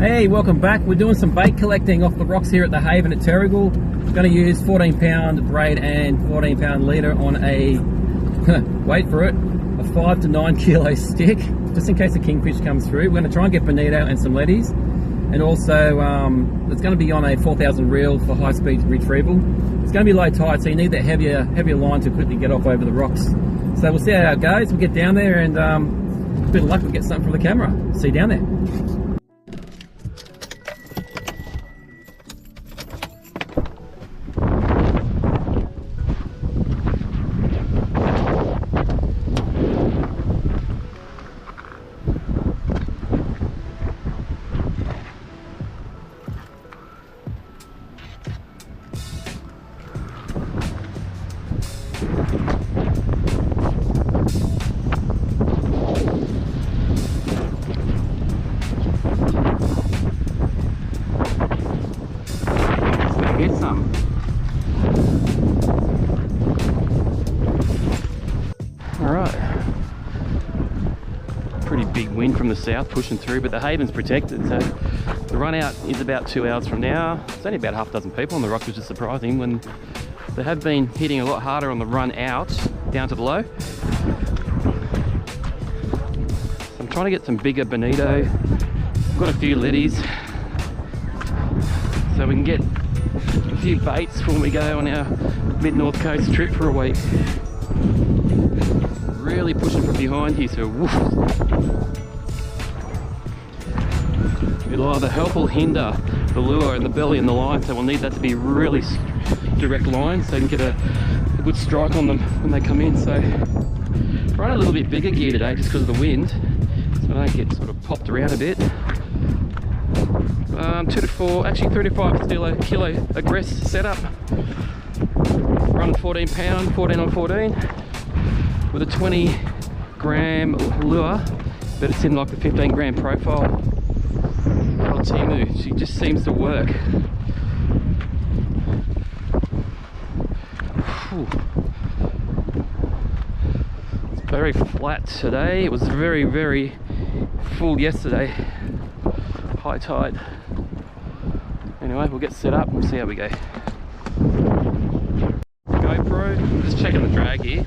Hey, welcome back. We're doing some bait collecting off the rocks here at the Haven at Terrigal. Going to use 14-pound braid and 14-pound leader on a, wait for it, a 5 to 9 kilo stick, just in case a kingfish comes through. We're going to try and get bonito and some leadies. And also, it's going to be on a 4,000 reel for high-speed retrieval. It's going to be low tide, so you need that heavier line to quickly get off over the rocks. So we'll see how it goes. We'll get down there and a bit of luck, we'll get something from the camera. See you down there. Get some. Alright. Pretty big wind from the south pushing through, but the Haven's protected, so the run out is about 2 hours from now. There's only about half a dozen people on the rock, which is surprising when they have been hitting a lot harder on the run out down to below. So I'm trying to get some bigger bonito. I've got a few leadies, so we can get a few baits when we go on our mid-north coast trip for a week. Really pushing from behind here, so woof. It'll either help or hinder the lure and the belly and the line, so we'll need that to be really direct line so you can get a good strike on them when they come in. So run a little bit bigger gear today just because of the wind, so I don't get sort of popped around a bit. 2 to 4, actually 3 to 5 kilo aggress setup. Running 14-pound, 14 on 14 with a 20 gram lure, but it's in like the 15 gram profile. Old Timu, she just seems to work. Whew. It's very flat today. It was very, very full yesterday. High tide. Anyway, we'll get set up and see how we go. GoPro, I'm just checking the drag here.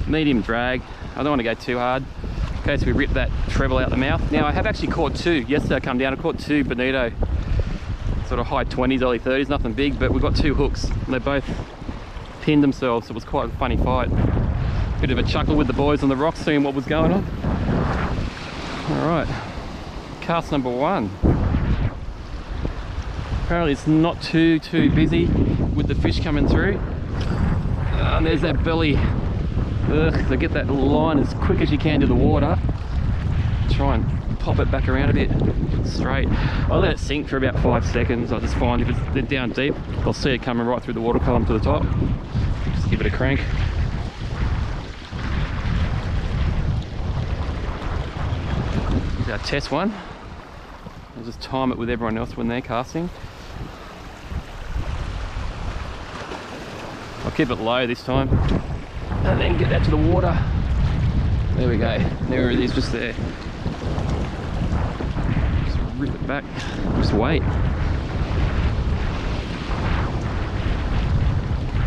Medium drag. I don't want to go too hard in case we rip that treble out the mouth. Now I have actually caught two. Yesterday I come down, I caught two bonito. Sort of high 20s, early 30s, nothing big, but we've got two hooks. And they both pinned themselves, so it was quite a funny fight. Bit of a chuckle with the boys on the rocks, seeing what was going on. Alright, cast number 1. Apparently it's not too busy with the fish coming through. And there's that belly. Ugh, so get that line as quick as you can to the water. Try and pop it back around a bit straight. I'll let it sink for about 5 seconds. I just find if it's down deep, I'll see it coming right through the water column to the top. Just give it a crank. Here's our test one. I'll just time it with everyone else when they're casting. I'll keep it low this time and then get that to the water. There we go. There it is, just there. Just rip it back. Just wait.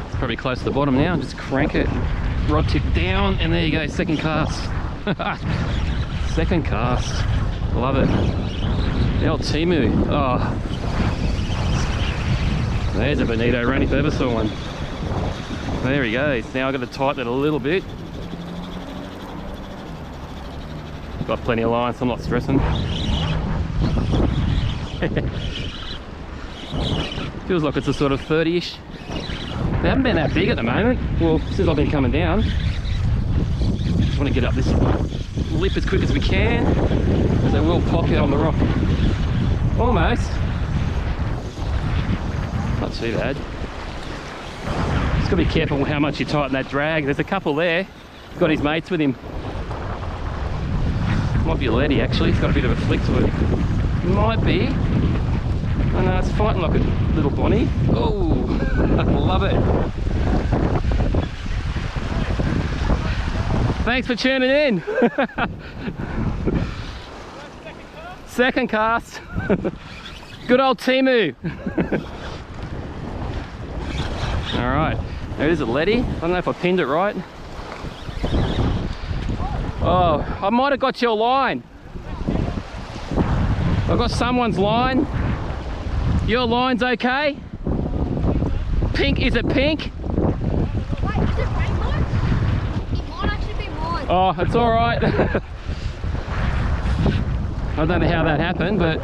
It's probably close to the bottom now. Just crank it. Rod tip down, and there you go. Second cast. Second cast. Love it. The old Timu. Oh. There's a bonito. Ronnie ever saw one. There he goes. Now I've got to tighten it a little bit. Got plenty of line, so I'm not stressing. Feels like it's a sort of 30-ish. They haven't been that big at the moment. Well, since I've been coming down. Just want to get up this lip as quick as we can, because they will pop out on the rock. Almost. Not too bad. Just got to be careful how much you tighten that drag. There's a couple there. He's got his mates with him. Might be a leady actually. He's got a bit of a flick to it. Might be. Oh no, it's fighting like a little Bonnie. Oh, I love it. Thanks for tuning in. second cast. Good old Timu. All right, there is a leady. I don't know if I pinned it right. Oh, I might have got your line. I've got someone's line. Your line's okay? Pink, is it pink? Wait, is it rainbow? It might actually be mine. Oh, it's all right. I don't know how that happened, but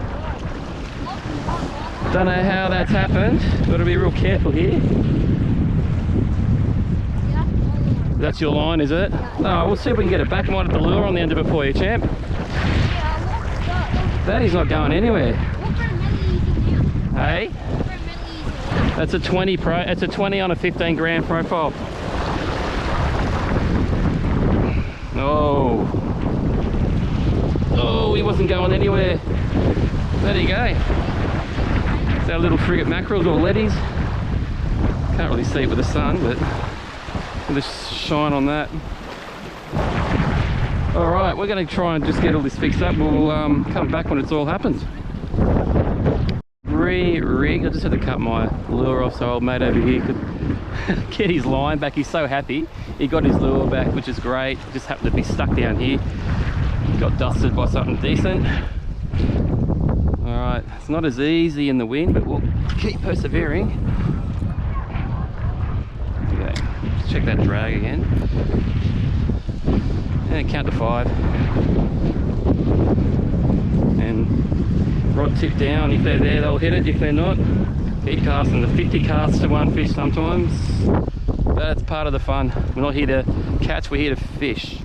don't know how that's happened. Got to be real careful here. That's your line, is it? Oh, we'll see if we can get it back. I might have the lure on the end of it for you, champ. That is not going anywhere. Hey? That's a 20 pro. It's a 20 on a 15 gram profile. Oh. Oh, he wasn't going anywhere. There you go. It's our little frigate mackerels or leadies. Can't really see it with the sun, but with the shine on that. All right, we're going to try and just get all this fixed up. We'll come back when it's all happened. Re-rig. I just had to cut my lure off so old mate over here could get his line back. He's so happy. He got his lure back, which is great. Just happened to be stuck down here. Got dusted by something decent. All right, it's not as easy in the wind, but we'll keep persevering. Okay, let's check that drag again. And count to 5. And rod tip down. If they're there, they'll hit it. If they're not, keep casting. The 50 casts to one fish sometimes. That's part of the fun. We're not here to catch, we're here to fish.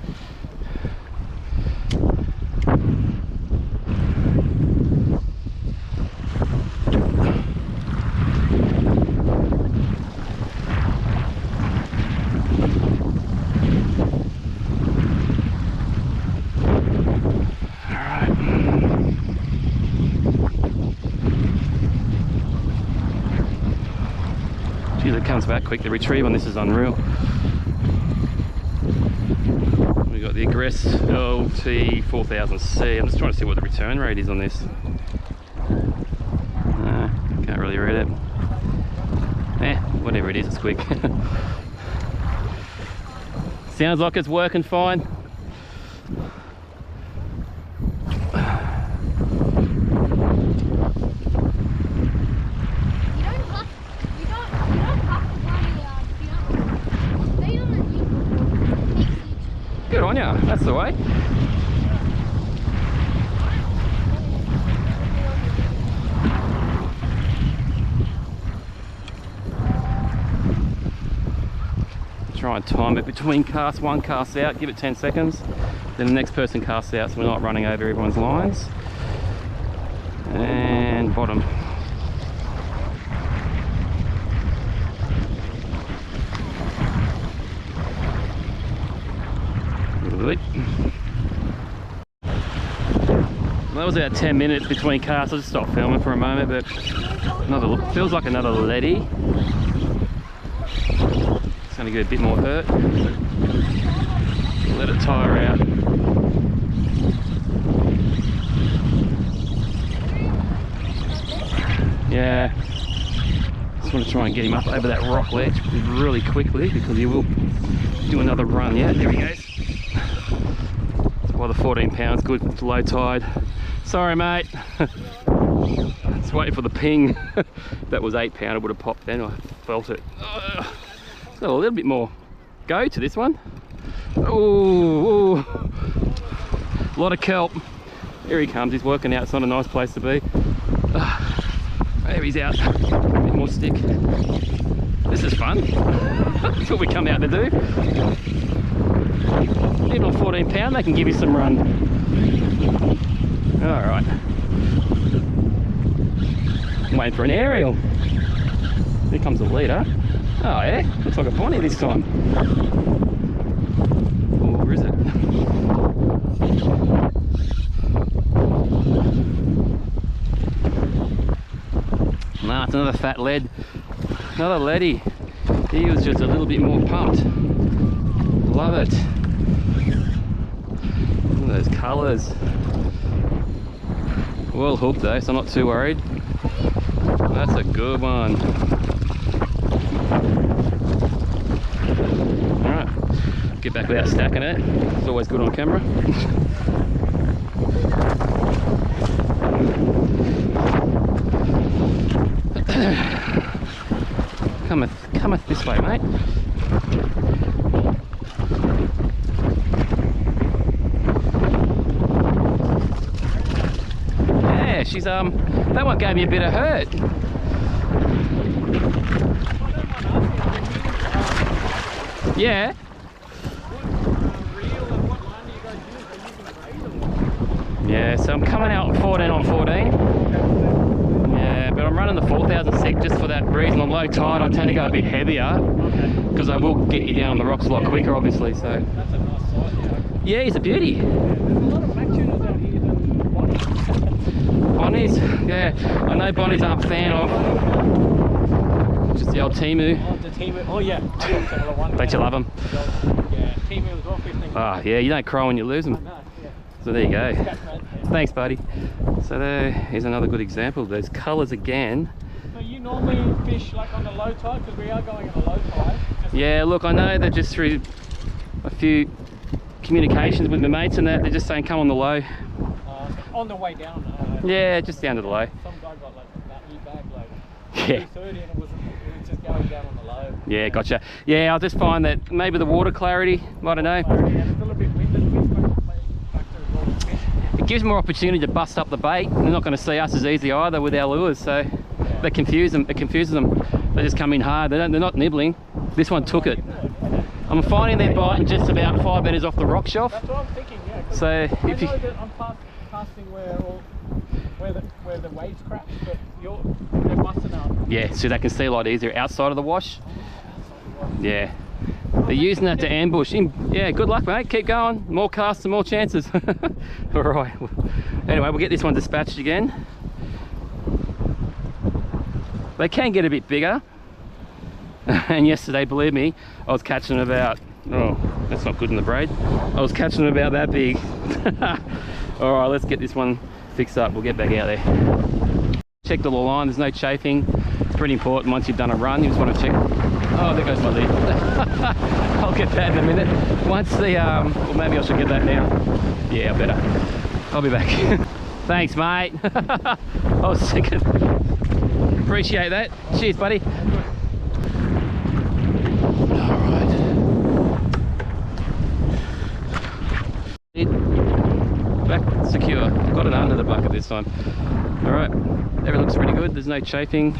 Geez, it comes back quick. The retrieve on this is unreal. We got the Aggress LT 4000C. I'm just trying to see what the return rate is on this. Can't really read it. Whatever it is, it's quick. Sounds like it's working fine. Good on ya, that's the way. Try and time it between casts. One casts out, give it 10 seconds. Then the next person casts out so we're not running over everyone's lines. And bottom. That was about 10 minutes between casts. I just stopped filming for a moment, but feels like another leady. It's going to get a bit more hurt. Let it tire out. Yeah. Just want to try and get him up over that rock ledge really quickly because he will do another run. Yeah, there he goes. That's why the 14 pounds good. It's low tide. Sorry, mate. Just waiting for the ping. If that was 8 pound, it would have popped then. I felt it. It's got a little bit more go to this one. Oh, a lot of kelp. Here he comes. He's working out. It's not a nice place to be. There he's out. A bit more stick. This is fun. That's what we come out to do. Even on 14 pound, they can give you some run. All right. I'm waiting for an aerial. Here comes the leader. Oh yeah, looks like a bonnie this time. Oh, where is it? Nah, it's another fat lead. Another leady. He was just a little bit more pumped. Love it. Look at those colours. Well hooked though, so I'm not too worried. That's a good one. Alright, get back without stacking it. It's always good on camera. cometh this way, mate. Yeah, she's that one gave me a bit of hurt. Yeah. Yeah, so I'm coming out 14 on 14. Yeah, but I'm running the 4006 just for that reason. On low tide, I tend to go a bit heavier because I will get you down on the rocks a lot quicker, obviously. So. That's a nice size, Yeah, he's a beauty. There's a lot of black tuners out here than Bonnies. Bonnies, yeah. I know Bonnies aren't a fan of just the old Timu. Oh, the Timu. Oh, yeah. Don't you love them? Yeah, Timu as well, 15. Ah, yeah, you don't cry when you lose them. No, yeah. So there you go. Catch, mate. Thanks, buddy. So there is another good example of those colours again. So you normally fish like on the low tide, because we are going on the low tide. Yeah, look, I know that just through a few communications with my mates and that, they're just saying come on the low. On the way down. Yeah, just down to the low. Some guy got like that e-bag like Yeah. 330 and it was just going down on the low. Yeah, gotcha. Yeah, I'll just find that maybe the water clarity, I don't know. And it's a little bit windy. The wind's going to play factor as well with fish. It gives more opportunity to bust up the bait. They're not going to see us as easy either with our lures, so they confuse them. It confuses them. They just come in hard. They're not nibbling. This one took it. I'm finding they're biting just about 5 meters off the rock shelf. That's what I'm thinking, yeah. 'Cause So I if you, know that I'm casting where the waves crash, but they're busting up. yeah, so they can see a lot easier outside of the wash. Yeah, they're using that to ambush. Yeah, good luck, mate. Keep going. More casts and more chances. All right. Anyway, we'll get this one dispatched again. They can get a bit bigger. And yesterday, believe me, I was catching about, oh, that's not good in the braid. I was catching about that big. All right, let's get this one fixed up. We'll get back out there. Check the line, there's no chafing. It's pretty important once you've done a run. You just want to check. Oh, there goes my lid. I'll get that in a minute. Once the, well, maybe I should get that now. Yeah, I better. I'll be back. Thanks, mate. I was thinking. Appreciate that. Cheers, buddy. Back secure. Got it under the bucket this time. All right, everything looks pretty good. There's no chafing.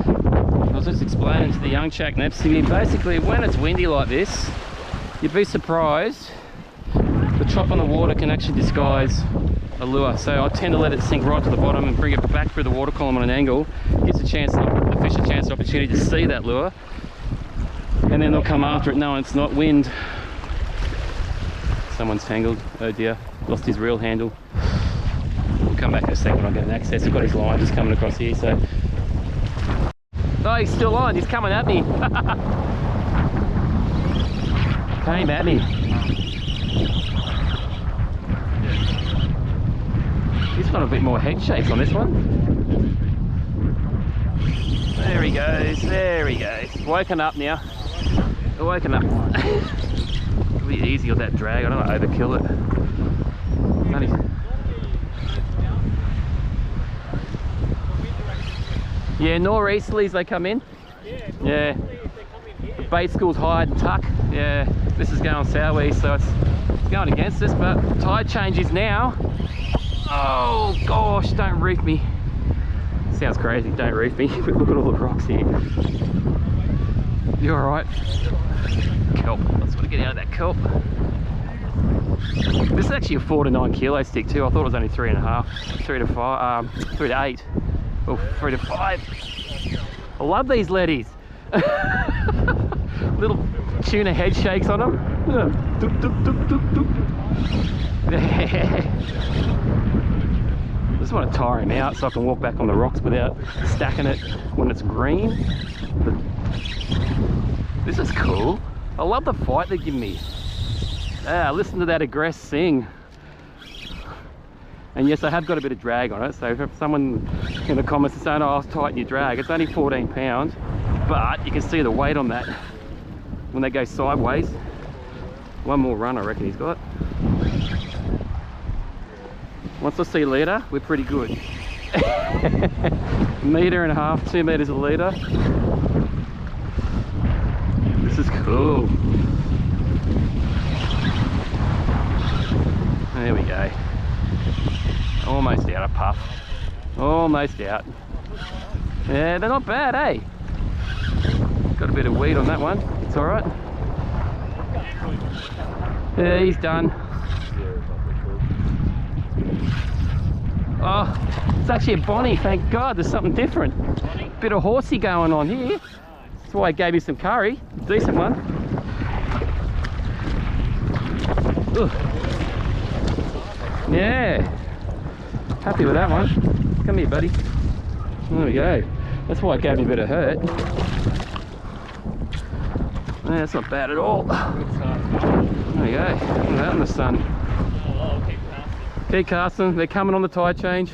I was just explaining to the young chap next to me, basically when it's windy like this, you'd be surprised the chop on the water can actually disguise a lure. So I tend to let it sink right to the bottom and bring it back through the water column on an angle. Gives the fish a chance, opportunity to see that lure, and then they'll come after it knowing it's not wind. Someone's tangled. Oh dear, lost his reel handle. We'll come back in a second when I get an access. He's got his line just coming across here, so. Oh, he's still on. He's coming at me. Came at me. He's got a bit more head shakes on this one. There he goes. There he goes. Woken up now. Woken up. It'll be easy with that drag. I don't want to overkill it. Yeah, nor'easterlies they come in. Yeah. The bait school's hide and tuck. Yeah, this is going southeast, so it's going against us, but tide changes now. Oh gosh, don't reef me. Sounds crazy, don't reef me. Look at all the rocks here. You alright? Kelp. Let's want to get out of that kelp. This is actually a 4 to 9 kilo stick too. I thought it was only 3.5, 3 to 5, 3 to 8, or 3 to 5. I love these leadies. Little tuna head shakes on them. Doop, doop, doop, doop, doop. I just want to tire him out so I can walk back on the rocks without stacking it when it's green. But this is cool. I love the fight they give me. Ah, listen to that aggress sing. And yes, I have got a bit of drag on it, so if someone in the comments is saying, oh, I'll tighten your drag, it's only 14 pounds, but you can see the weight on that when they go sideways. One more run I reckon he's got. Once I see leader, we're pretty good. 1.5 meters, 2 meters a leader. This is cool. There we go. Almost out of puff. Almost out. Yeah, they're not bad, eh? Got a bit of weed on that one. It's all right. Yeah, he's done. Oh, it's actually a Bonnie, thank God. There's something different. Bit of horsey going on here. That's why I gave you some curry. Decent one. Ugh. Yeah. Happy with that one. Come here, buddy. There we go. That's why I gave you a bit of hurt. Yeah, that's not bad at all. There we go. Look at that in the sun. Keep casting. They're coming on the tide change.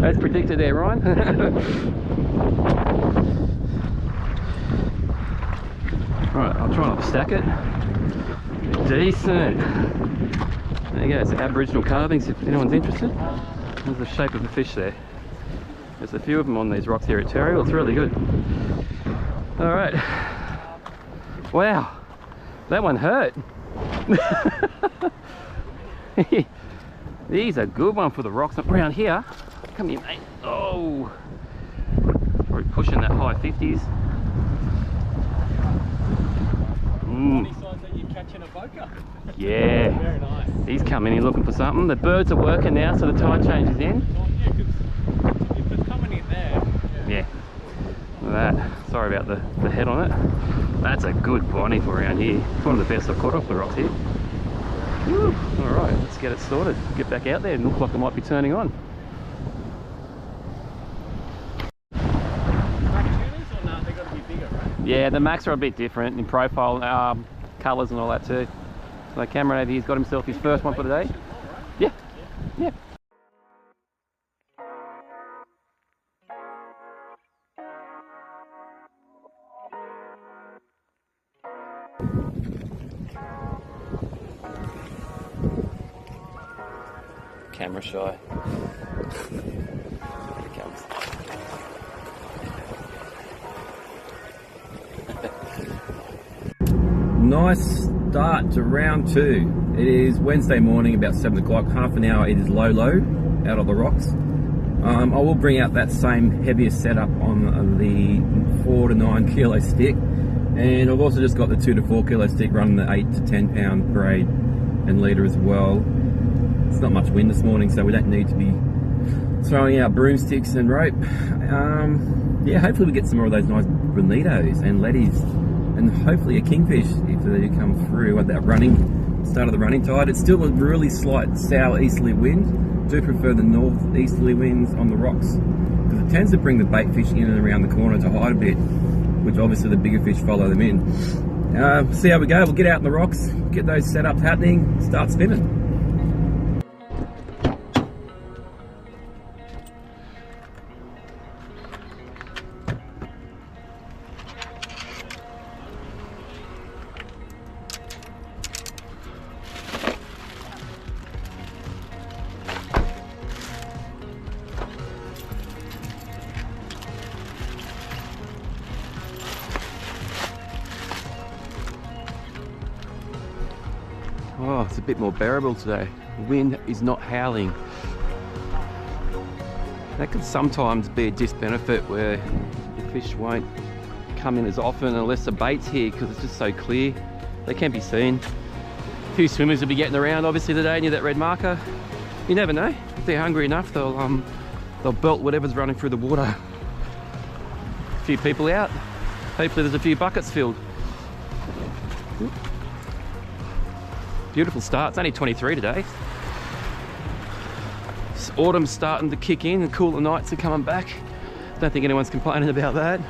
As predicted there, Ryan. Right, I'll try not to stack it. Decent. There you go. It's Aboriginal carvings if anyone's interested. There's the shape of the fish there. There's a few of them on these rocks here at Terrigal. It's really good. All right. Wow, that one hurt. These are good one for the rocks around here. Come here, mate. Oh, probably pushing that high 50s. Yeah. Very nice. He's coming in looking for something. The birds are working now, so the tide change is in. Oh, yeah, because if it's coming in there. Yeah. Look at that. Sorry about the head on it. That's a good Bonnie for around here. It's one of the best I've caught off the rocks here. Woo. All right, let's get it sorted. Get back out there and look like it might be turning on. Black tunas or no? They've got to be bigger, right? Yeah, the Macs are a bit different in profile, colours and all that too. So Cameron over here's got himself his first one for the day. Yeah, yeah. Camera shy. Here it comes. Nice start to round 2. It is Wednesday morning, about 7 o'clock. Half an hour it is low out of the rocks. I will bring out that same heavier setup on the 4 to 9 kilo stick, and I've also just got the 2 to 4 kilo stick running the 8 to 10 pound braid and leader as well. It's not much wind this morning, so we don't need to be throwing out broomsticks and rope. Yeah, hopefully we get some more of those nice bonitos and letties, and hopefully a kingfish if they come through at that start of the running tide. It's still a really slight southeasterly wind. Do prefer the northeasterly winds on the rocks because it tends to bring the bait fish in and around the corner to hide a bit, which obviously the bigger fish follow them in. See how we go. We'll get out in the rocks, get those setups happening, start spinning. Oh, it's a bit more bearable today. The wind is not howling. That can sometimes be a disbenefit where the fish won't come in as often unless the bait's here because it's just so clear. They can be seen. A few swimmers will be getting around obviously today near that red marker. You never know. If they're hungry enough, they'll belt whatever's running through the water. A few people out. Hopefully there's a few buckets filled. Beautiful start. It's only 23 today. Autumn's starting to kick in and cooler nights are coming back. Don't think anyone's complaining about that.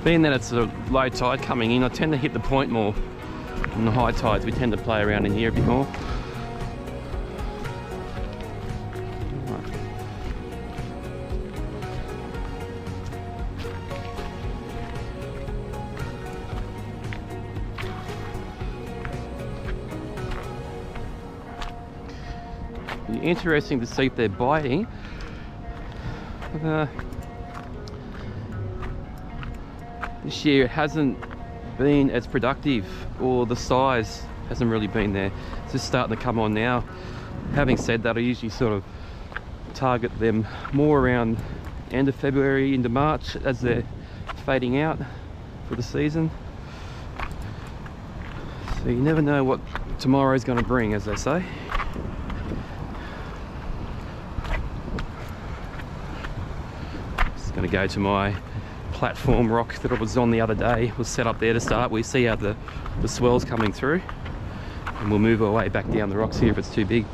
Being that it's a low tide coming in, I tend to hit the point more. On the high tides, we tend to play around in here a bit more. Be interesting to see if they're biting. This year it hasn't been as productive, or the size hasn't really been there. It's just starting to come on now. Having said that, I usually sort of target them more around end of February into March as they're fading out for the season. So you never know what tomorrow's going to bring, as they say. Just going to go to my platform rock that I was on the other day. Was set up there to start. We see how the swell's coming through, and we'll move our way back down the rocks here if it's too big.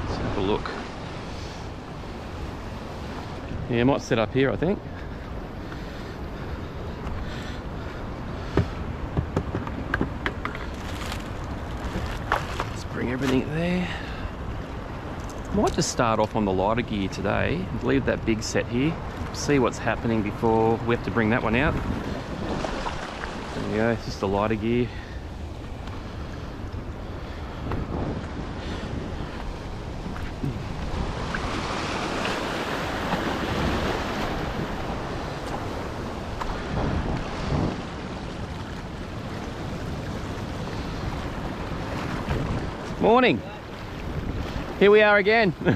Let's have a look. Yeah, I might set up here, I think. Everything there. Might just start off on the lighter gear today and leave that big set here, see what's happening before we have to bring that one out. There we go, it's just the lighter gear. Morning. Here we are again. Up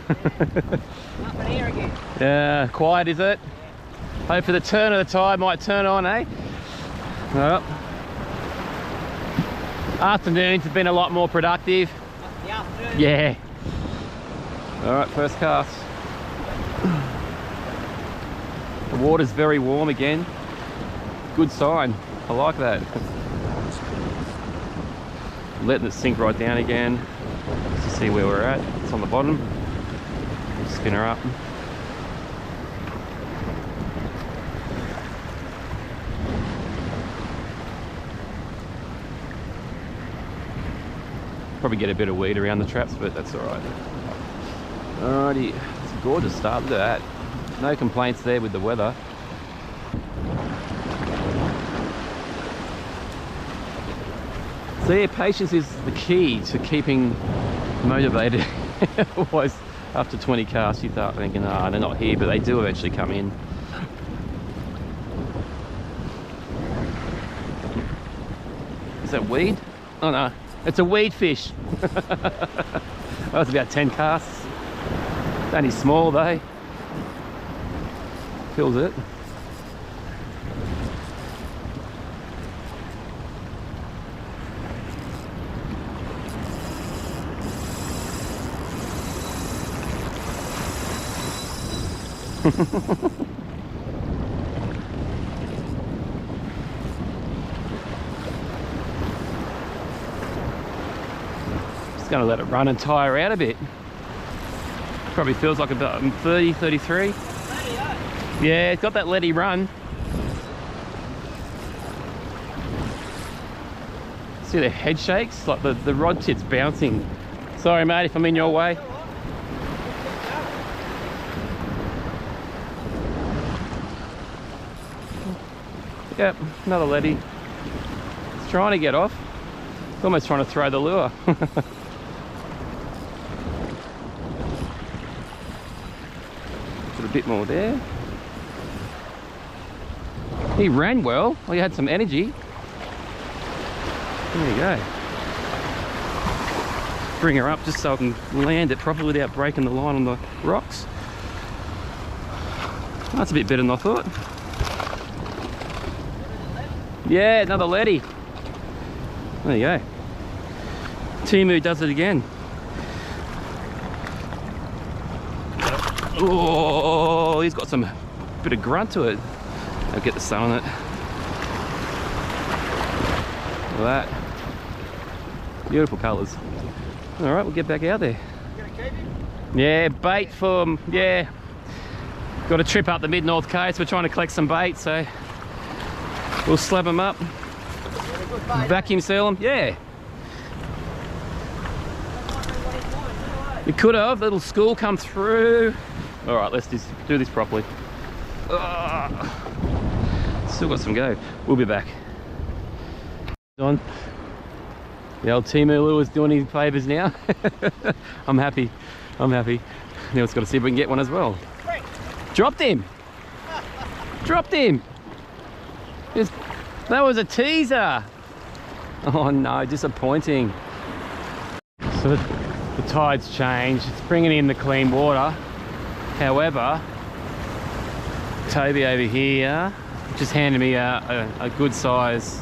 in here again. Yeah, quiet is it? Hopefully the turn of the tide might turn on, eh? Well, afternoons have been a lot more productive. The afternoon. Yeah. All right, first cast. The water's very warm again. Good sign. I like that. Letting it sink right down again. To see where we're at. It's on the bottom. Spin her up. Probably get a bit of weed around the traps, but that's alright. Alrighty, it's a gorgeous start. Look at that. No complaints there with the weather. So yeah, patience is the key to keeping motivated. Otherwise, after 20 casts, you start thinking, ah, they're not here, but they do eventually come in. Is that weed? Oh no, it's a weed fish. That was about 10 casts. It's only small though. Fills it. Just gonna let it run and tire out a bit. Probably feels like about 30, 33. Yeah, it's got that letty run. See the head shakes? Like the rod tip's bouncing. Sorry mate if I'm in your way. Yep, another letty. It's trying to get off. It's almost trying to throw the lure. Put a bit more there. He ran well. He had some energy. There you go. Bring her up just so I can land it properly without breaking the line on the rocks. That's a bit better than I thought. Yeah, another letty. There you go. Timu does it again. Oh, he's got some bit of grunt to it. I'll get the sun on it. Look at that. Beautiful colours. All right, we'll get back out there. You gonna keep him? Yeah, bait for, yeah. Got a trip up the mid-north coast. We're trying to collect some bait, so we'll slab them up, vacuum seal them. Yeah. You could have, little school come through. All right, let's just do this properly. Still got some go. We'll be back. On. The old Timu lure's doing his favours now. I'm happy. I'm happy. Now it's got to see if we can get one as well. Dropped him. Dropped him. That was a teaser. Oh no, disappointing. So the tide's changed. It's bringing in the clean water. However, Toby over here just handed me a good size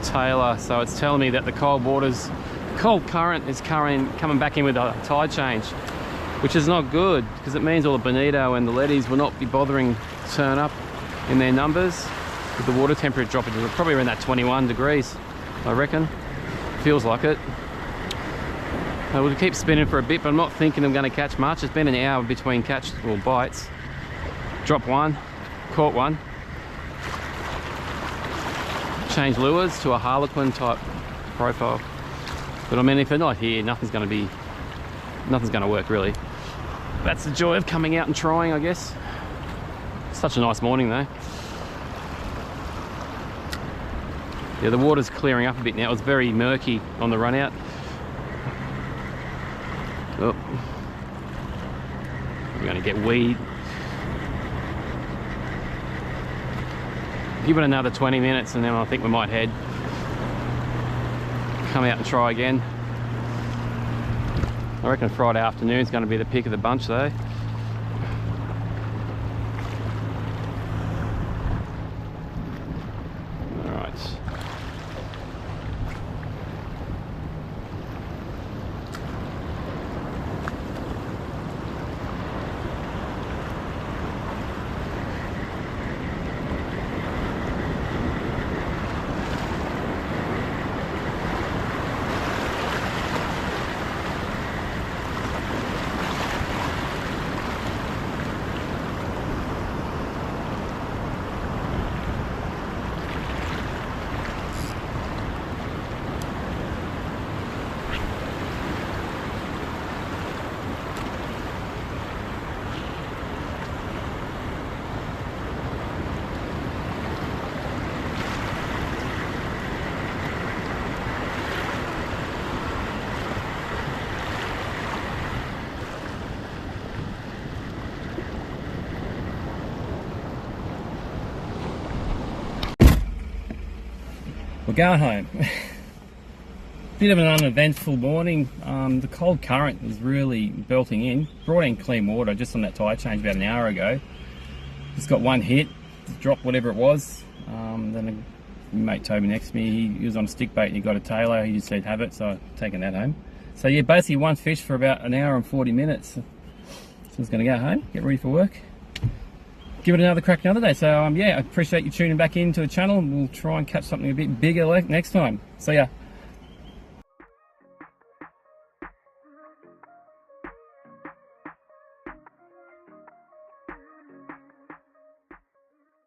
Tailor, so it's telling me that the cold current is coming back in with a tide change, which is not good because it means all the bonito and the leadies will not be bothering to turn up in their numbers with the water temperature dropping to probably around that 21 degrees, I reckon. Feels like it. We'll keep spinning for a bit, but I'm not thinking I'm going to catch much. It's been an hour between bites. Drop one, caught one. Change lures to a harlequin type profile, but I mean, if they're not here, nothing's going to work really. That's the joy of coming out and trying, I guess. Such a nice morning though. Yeah, the water's clearing up a bit now. It was very murky on the run out. Oh, we're going to get weed. Give it another 20 minutes and then I think we might head. Come out and try again. I reckon Friday afternoon is going to be the pick of the bunch though. Alright. We're going home. Bit of an uneventful morning. The cold current was really belting in. Brought in clean water just on that tide change about an hour ago. Just got one hit, dropped whatever it was. Then a mate Toby next to me, he was on a stick bait and he got a Tailor. He just said have it, so I've taken that home. So yeah, basically one fish for about an hour and 40 minutes. So I was going to go home, get ready for work. Give it another crack another day. So yeah, I appreciate you tuning back into the channel. We'll try and catch something a bit bigger next time. So yeah.